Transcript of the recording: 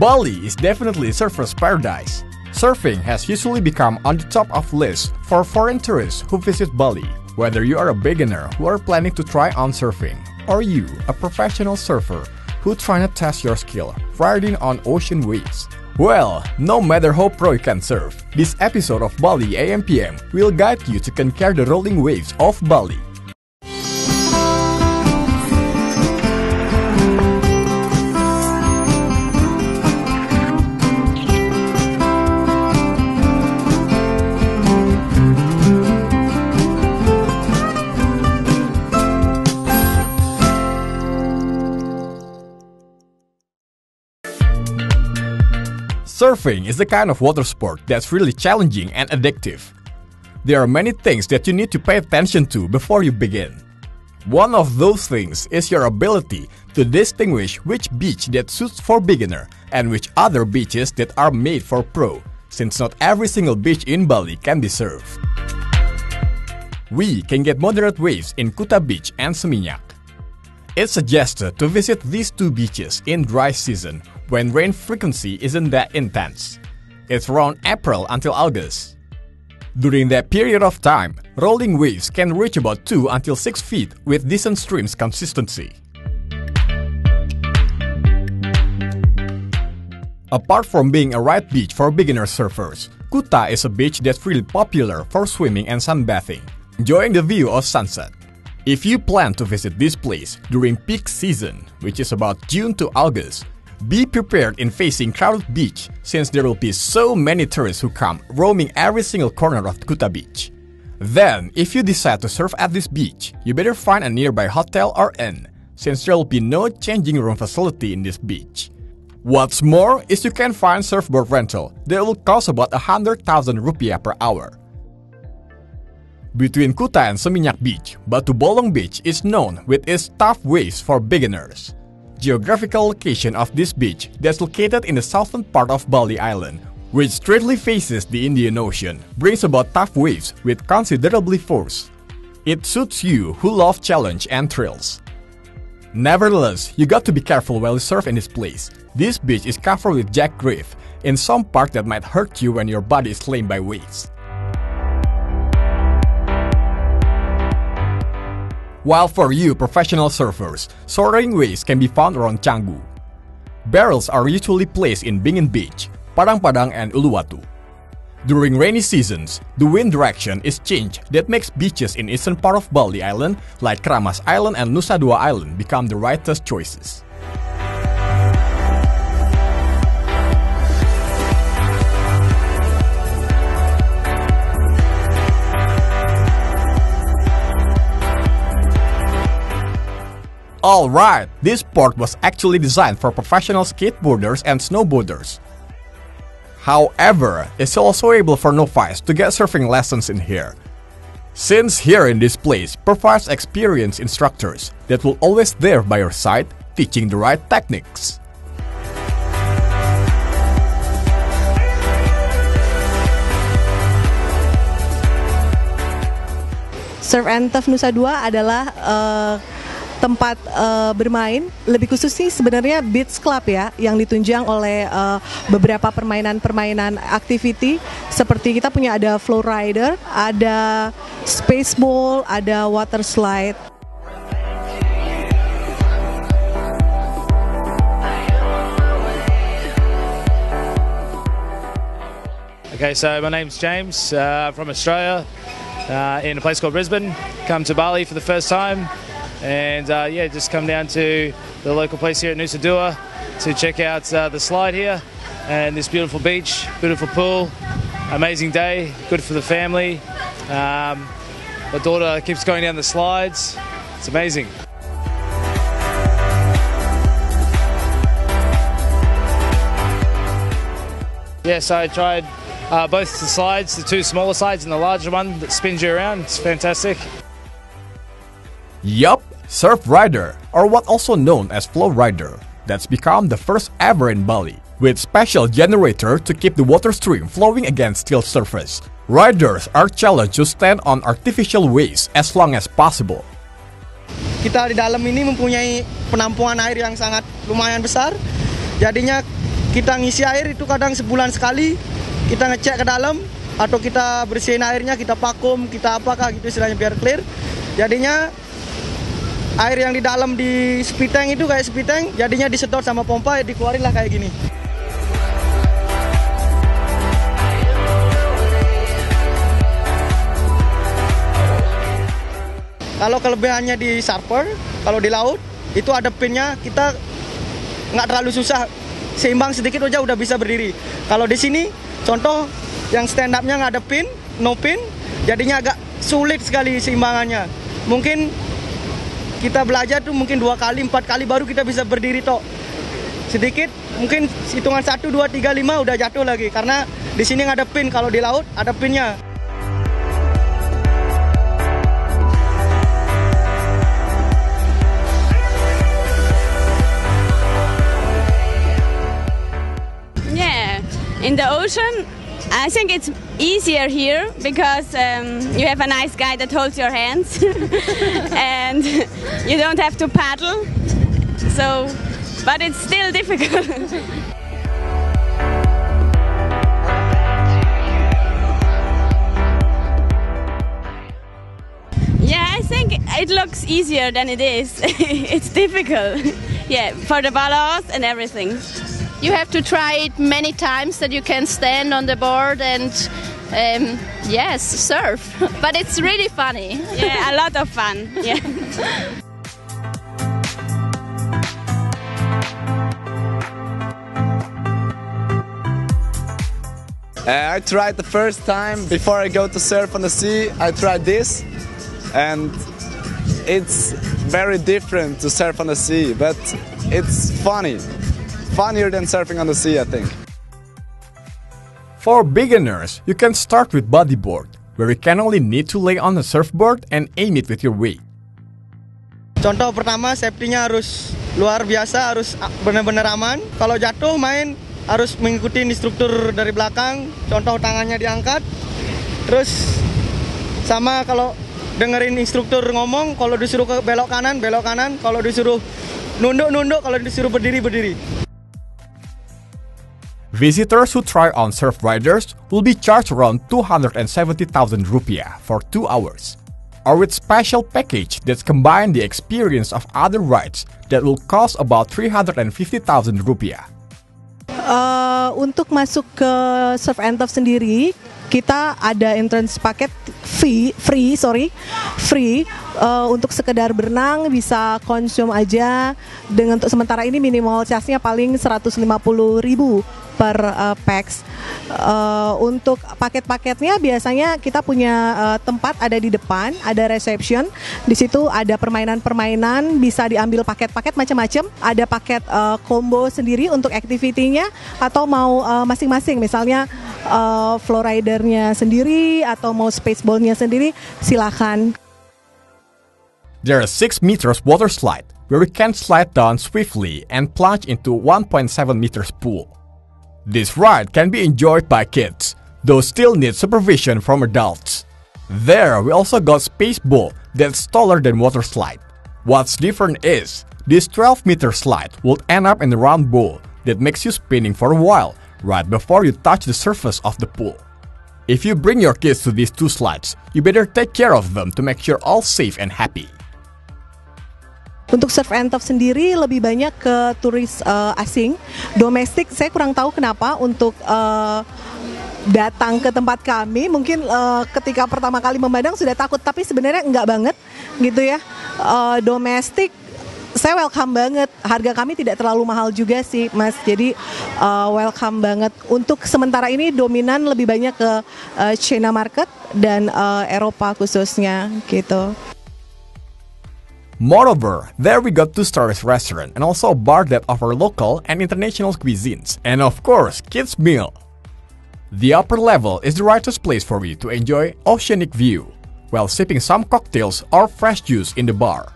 Bali is definitely a surfer's paradise. Surfing has usually become on the top of lists for foreign tourists who visit Bali. Whether you are a beginner who are planning to try on surfing, or you, a professional surfer who trying to test your skill riding on ocean waves. Well, no matter how pro you can surf, this episode of Bali AM/PM will guide you to conquer the rolling waves of Bali. Surfing is the kind of water sport that's really challenging and addictive. There are many things that you need to pay attention to before you begin. One of those things is your ability to distinguish which beach that suits for beginner and which other beaches that are made for pro, since not every single beach in Bali can be surfed. We can get moderate waves in Kuta Beach and Seminyak. It's suggested to visit these two beaches in dry season when rain frequency isn't that intense. It's around April until August. During that period of time, rolling waves can reach about 2 until 6 feet with decent streams consistency. Apart from being a right beach for beginner surfers, Kuta is a beach that's really popular for swimming and sunbathing, enjoying the view of sunset. If you plan to visit this place during peak season, which is about June to August, be prepared in facing crowded beach since there will be so many tourists who come roaming every single corner of Kuta Beach. Then, if you decide to surf at this beach, you better find a nearby hotel or inn since there will be no changing room facility in this beach. What's more is you can find surfboard rental that will cost about 100,000 rupiah per hour. Between Kuta and Seminyak Beach, Batu Bolong Beach is known with its tough waves for beginners. Geographical location of this beach that's located in the southern part of Bali Island, which straightly faces the Indian Ocean, brings about tough waves with considerably force. It suits you who love challenge and thrills. Nevertheless, you got to be careful while you surf in this place. This beach is covered with jack reef in some part that might hurt you when your body is slain by waves. While for you professional surfers, soaring waves can be found around Canggu. Barrels are usually placed in Bingin Beach, Padang Padang and Uluwatu. During rainy seasons, the wind direction is changed that makes beaches in eastern part of Bali Island like Keramas Island and Nusa Dua Island become the rightest choices. Alright, this sport was actually designed for professional skateboarders and snowboarders. However, it's also able for novices to get surfing lessons in here. Since here in this place provides experienced instructors that will always there by your side, teaching the right techniques. Surf and Turf Nusa Dua adalah tempat bermain, lebih khusus sih sebenarnya beach club ya, yang ditunjang oleh beberapa permainan activity seperti kita punya ada flow rider, ada space ball, ada water slide. Okay, so my name's James, from Australia, in a place called Brisbane. Come to Bali for the first time. And yeah, just come down to the local place here at Nusa Dua to check out the slide here and this beautiful beach, beautiful pool, amazing day, good for the family. My daughter keeps going down the slides. It's amazing. Yeah, so I tried both the slides, the two smaller slides and the larger one that spins you around. It's fantastic. Yup, Surf Rider, or what also known as Flow Rider, that's become the first ever in Bali, with special generator to keep the water stream flowing against still surface. Riders are challenged to stand on artificial waves as long as possible. Kita di dalam ini mempunyai penampungan air yang sangat lumayan besar, jadinya kita ngisi air itu kadang sebulan sekali, kita ngecek ke dalam, atau kita bersihin airnya, kita vakum, kita apakah gitu istilahnya biar clear. Jadinya air yang di dalam di speed tank itu kayak speed tank, jadinya disedot sama pompa, dikeluarin lah kayak gini. Kalau kelebihannya di surfer, kalau di laut itu ada pinnya, kita nggak terlalu susah, seimbang sedikit aja udah bisa berdiri. Kalau di sini, contoh yang stand up-nya nggak ada pin, no pin, jadinya agak sulit sekali seimbangannya. Mungkin kita belajar tuh mungkin 2 kali, 4 kali baru kita bisa berdiri toh. Sedikit, mungkin hitungan 1, 2, 3, 5 udah jatuh lagi. Karena di sini nggak ada pin, kalau di laut ada pinnya. In the ocean, I think it's easier here because you have a nice guy that holds your hands and you don't have to paddle. So, but it's still difficult. Yeah, I think it looks easier than it is. It's difficult. Yeah, for the balance and everything. You have to try it many times that you can stand on the board and yes, surf. But it's really funny. Yeah, a lot of fun. Yeah. I tried the first time before I go to surf on the sea. I tried this, and it's very different to surf on the sea, but it's funny. Funnier than surfing on the sea, I think. For beginners, you can start with bodyboard, where you can only need to lay on the surfboard and aim it with your weight. Contoh pertama, safety-nya harus luar biasa, harus benar-benar aman. Kalau jatuh main harus mengikuti instruktur dari belakang, contoh tangannya diangkat. Terus sama kalau dengerin instruktur ngomong, kalau disuruh ke belok kanan, kalau disuruh nunduk, kalau disuruh berdiri. Visitors who try on surf riders will be charged around 270,000 rupiah for 2 hours. Or with special package that's combine the experience of other rides that will cost about 350,000 rupiah. Untuk masuk ke Surf and Turf sendiri, kita ada entrance paket free untuk sekedar berenang, bisa konsum aja. Dengan untuk sementara ini minimal charge-nya paling 150.000 per pax. Untuk paket-paketnya biasanya kita punya tempat ada di depan, ada reception. Di situ ada permainan-permainan, bisa diambil paket-paket macam-macam. Ada paket combo sendiri untuk activity-nya, atau mau masing-masing, misalnya flowrider-nya sendiri atau mau spaceball-nya sendiri, silakan. There are 6 meters water slide where we can slide down swiftly and plunge into 1.7 meters pool. This ride can be enjoyed by kids, though still needs supervision from adults. There we also got Spaceball that's taller than water slide. What's different is, this 12-meter slide will end up in a round ball that makes you spinning for a while right before you touch the surface of the pool. If you bring your kids to these 2 slides, you better take care of them to make sure all safe and happy. Untuk Surf and Turf sendiri lebih banyak ke turis asing. Domestik saya kurang tahu kenapa untuk datang ke tempat kami. Mungkin ketika pertama kali memandang sudah takut, tapi sebenarnya enggak banget gitu ya. Domestik saya welcome banget. Harga kami tidak terlalu mahal juga sih, Mas. Jadi welcome banget. Untuk sementara ini dominan lebih banyak ke China market dan Eropa khususnya gitu. Moreover, there we got 2-star restaurant and also a bar that offer local and international cuisines, and of course, kids meal. The upper level is the rightest place for you to enjoy oceanic view, while sipping some cocktails or fresh juice in the bar.